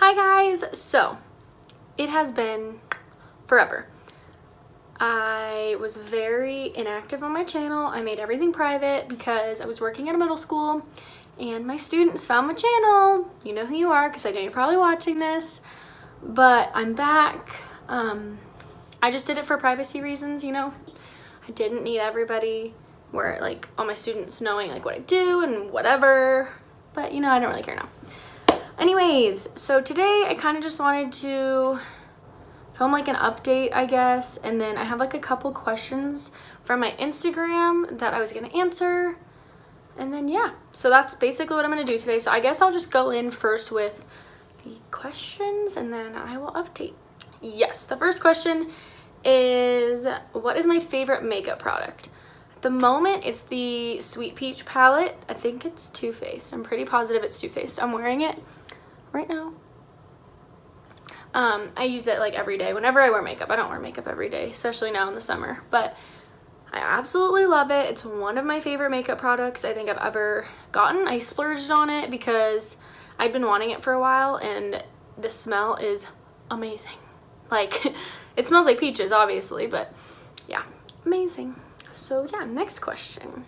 Hi guys! So, it has been forever. I was very inactive on my channel. I made everything private because I was working at a middle school and my students found my channel. You know who you are because I know you're probably watching this. But I'm back. I just did it for privacy reasons, you know. I didn't need everybody all my students knowing like what I do and whatever. But you know, I don't really care now. Anyways, so today I kind of just wanted to film like an update, I guess, and then I have like a couple questions from my Instagram that I was gonna answer, and then yeah, so that's basically what I'm gonna do today. So I guess I'll just go in first with the questions and then I will update. Yes, the first question is, what is my favorite makeup product? At the moment, it's the Sweet Peach palette. I think it's Too Faced. I'm pretty positive it's Too Faced. I'm wearing it right now. I use it like every day whenever I wear makeup. I don't wear makeup every day, especially now in the summer, but I absolutely love it. It's one of my favorite makeup products I think I've ever gotten. I splurged on it because I'd been wanting it for a while and the smell is amazing. Like, it smells like peaches obviously, but yeah, amazing. So yeah, next question.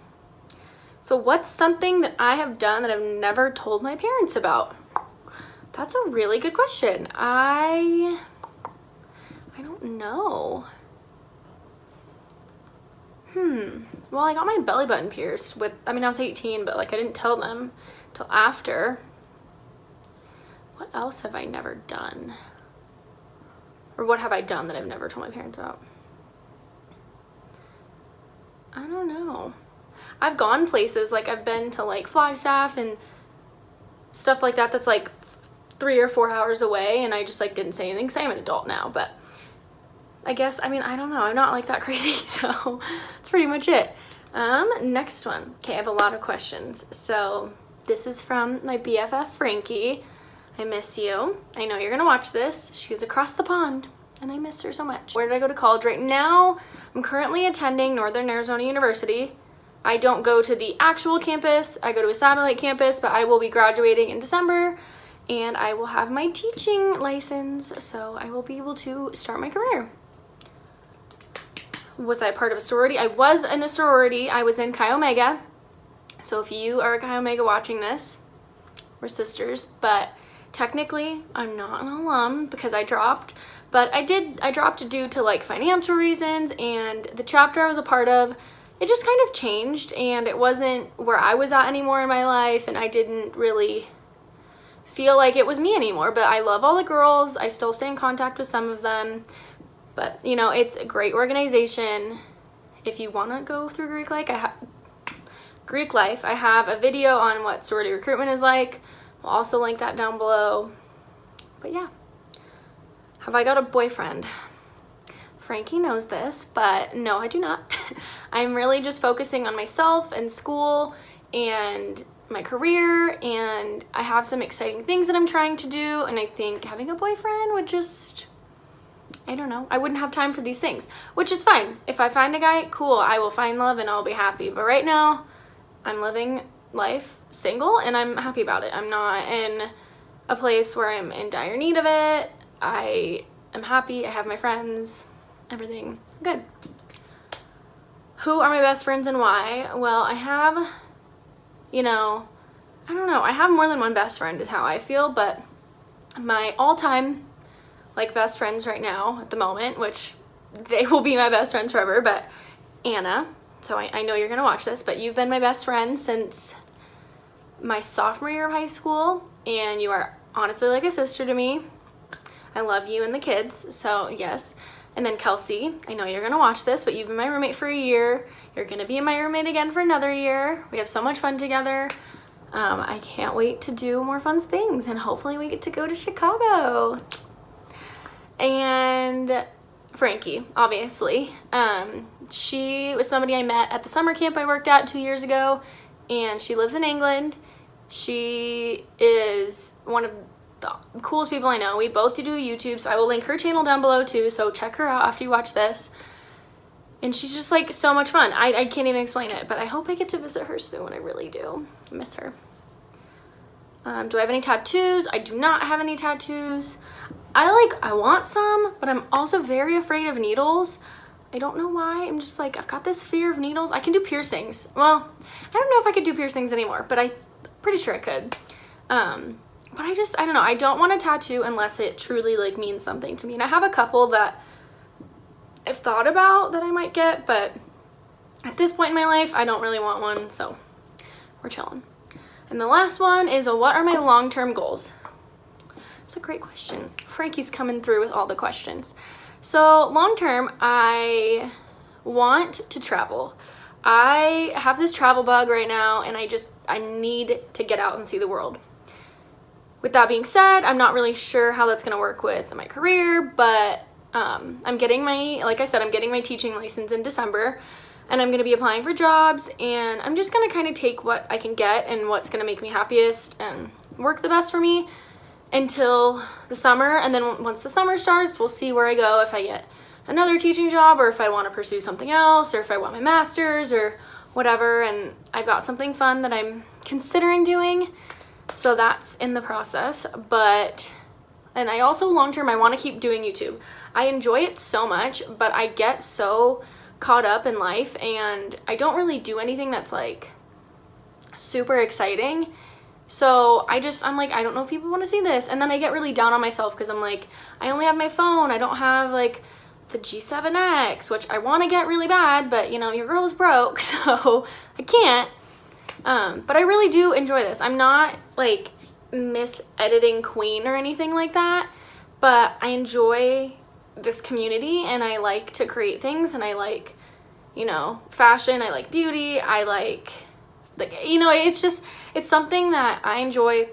So what's something that I have done that I've never told my parents about? That's a really good question. I don't know. Well, I got my belly button pierced I was 18, but like I didn't tell them till after. What else have I never done? Or what have I done that I've never told my parents about? I don't know. I've gone places, like I've been to like Flagstaff and stuff like that that's like 3 or 4 hours away, and I just like didn't say anything because I'm an adult now. But I guess, I don't know, I'm not like that crazy, so that's pretty much it. Next one. Okay, I have a lot of questions. So this is from my BFF Frankie. I miss you. I know you're gonna watch this. She's across the pond and I miss her so much. Where did I go to college? Right now I'm currently attending Northern Arizona University. I don't go to the actual campus, I go to a satellite campus, but I will be graduating in December and I will have my teaching license, so I will be able to start my career. Was I part of a sorority? I was in a sorority. I was in Chi Omega. So if you are a Chi Omega watching this, we're sisters, but technically I'm not an alum because I dropped, but I dropped due to like financial reasons, and the chapter I was a part of, it just kind of changed and it wasn't where I was at anymore in my life, and I didn't really feel like it was me anymore. But I love all the girls. I still stay in contact with some of them, but you know, it's a great organization. If you want to go through Greek life, I have a video on what sorority recruitment is like. I'll also link that down below. But yeah, have I got a boyfriend? Frankie knows this, but no, I do not. I'm really just focusing on myself and school and my career, and I have some exciting things that I'm trying to do, and I think having a boyfriend would just, I don't know, I wouldn't have time for these things, which is fine. If I find a guy, cool, I will find love and I'll be happy. But right now, I'm living life single and I'm happy about it. I'm not in a place where I'm in dire need of it. I am happy, I have my friends, everything good. Who are my best friends and why? Well, I have, you know, I don't know, I have more than one best friend is how I feel, but my all-time like best friends right now at the moment, which they will be my best friends forever, but Anna, so I know you're gonna watch this, but you've been my best friend since my sophomore year of high school, and you are honestly like a sister to me. I love you and the kids, so yes. And then Kelsey, I know you're gonna watch this, but you've been my roommate for a year. You're gonna be my roommate again for another year. We have so much fun together. I can't wait to do more fun things, and hopefully we get to go to Chicago. And Frankie, obviously. She was somebody I met at the summer camp I worked at 2 years ago, and she lives in England. She is one of the coolest people I know. We both do YouTube, so I will link her channel down below too, so check her out after you watch this. And she's just like so much fun. I can't even explain it, but I hope I get to visit her soon. I really do. I miss her. Do I have any tattoos? I do not have any tattoos. I want some, but I'm also very afraid of needles. I don't know why. I'm just like, I've got this fear of needles. I can do piercings. Well, I don't know if I could do piercings anymore, but I'm pretty sure I could. But I don't know. I don't want a tattoo unless it truly like means something to me. And I have a couple that I've thought about that I might get, but at this point in my life, I don't really want one, so we're chilling. And the last one is, what are my long-term goals? That's a great question. Frankie's coming through with all the questions. So long-term, I want to travel. I have this travel bug right now, and I need to get out and see the world. With that being said, I'm not really sure how that's going to work with my career, but I'm getting like I said, I'm getting my teaching license in December, and I'm going to be applying for jobs, and I'm just going to kind of take what I can get and what's going to make me happiest and work the best for me until the summer. And then once the summer starts, we'll see where I go, if I get another teaching job or if I want to pursue something else or if I want my master's or whatever. And I've got something fun that I'm considering doing, so that's in the process. And I also long-term, I want to keep doing YouTube. I enjoy it so much, but I get so caught up in life and I don't really do anything that's like super exciting. So I'm like, I don't know if people want to see this. And then I get really down on myself because I'm like, I only have my phone. I don't have like the G7X, which I want to get really bad, but you know, your girl is broke, so I can't. But I really do enjoy this. I'm not like Miss Editing Queen or anything like that, but I enjoy this community and I like to create things, and I like, you know, fashion, I like beauty, I like, you know, it's something that I enjoy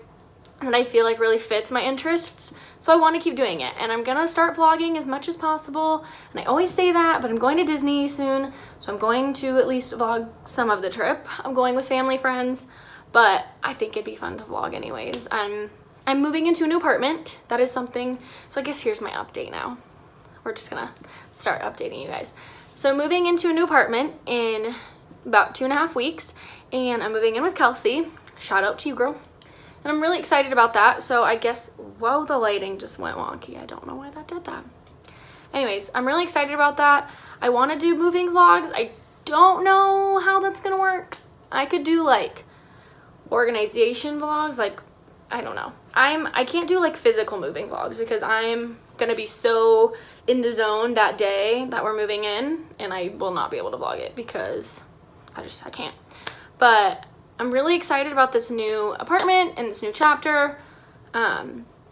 and I feel like really fits my interests. So I want to keep doing it, and I'm gonna start vlogging as much as possible. And I always say that, but I'm going to Disney soon, so I'm going to at least vlog some of the trip. I'm going with family, friends, but I think it'd be fun to vlog anyways. I'm moving into a new apartment. That is something, so I guess here's my update now. We're just gonna start updating you guys. So moving into a new apartment in about 2.5 weeks, and I'm moving in with Kelsey. Shout out to you, girl. And I'm really excited about that. So I guess, whoa, the lighting just went wonky. I don't know why that did that. Anyways, I'm really excited about that. I want to do moving vlogs. I don't know how that's gonna work. I could do like organization vlogs, like, I don't know. I can't do like physical moving vlogs because I'm gonna be so in the zone that day that we're moving in, and I will not be able to vlog it because I can't. But I'm really excited about this new apartment and this new chapter.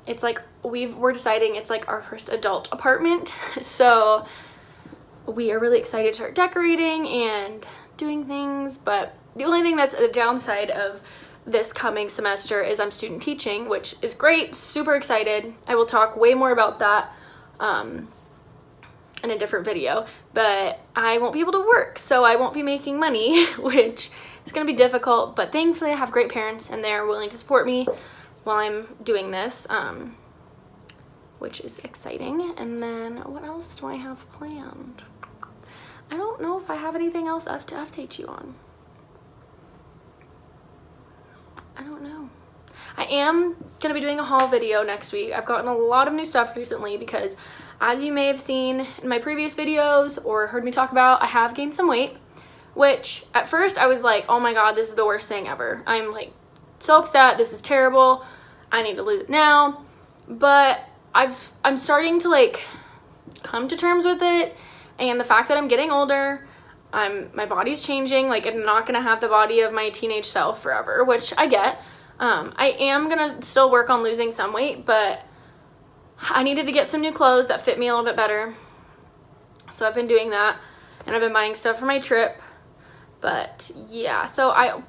It's like we're deciding it's like our first adult apartment, so we are really excited to start decorating and doing things. But the only thing that's a downside of this coming semester is I'm student teaching, which is great, super excited. I will talk way more about that in a different video, but I won't be able to work, so I won't be making money, which is going to be difficult. But thankfully I have great parents and they're willing to support me while I'm doing this, which is exciting. And then what else do I have planned? I don't know if I have anything else to update you on. I don't know. I am going to be doing a haul video next week. I've gotten a lot of new stuff recently because, as you may have seen in my previous videos or heard me talk about, I have gained some weight, which at first I was like, oh my god, this is the worst thing ever. I'm like so upset. This is terrible. I need to lose it now. But I'm starting to like come to terms with it, and the fact that I'm getting older, my body's changing. Like, I'm not gonna have the body of my teenage self forever, which I get. I am gonna still work on losing some weight, but I needed to get some new clothes that fit me a little bit better. So I've been doing that, and I've been buying stuff for my trip. But yeah, so I don't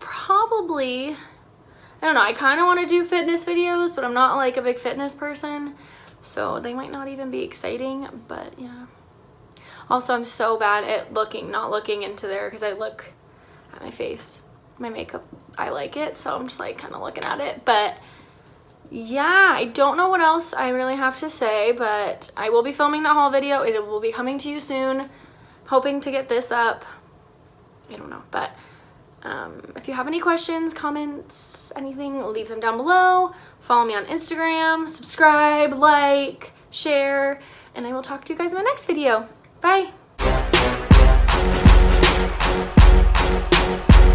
know, I kind of want to do fitness videos, but I'm not like a big fitness person, so they might not even be exciting. But yeah. Also, I'm so bad at not looking into there because I look at my face. My makeup, I like it, so I'm just like kind of looking at it. But yeah, I don't know what else I really have to say, but I will be filming that haul video. It will be coming to you soon. Hoping to get this up. I don't know, but If you have any questions, comments, anything, leave them down below. Follow me on Instagram, subscribe, like, share, and I will talk to you guys in my next video. Bye!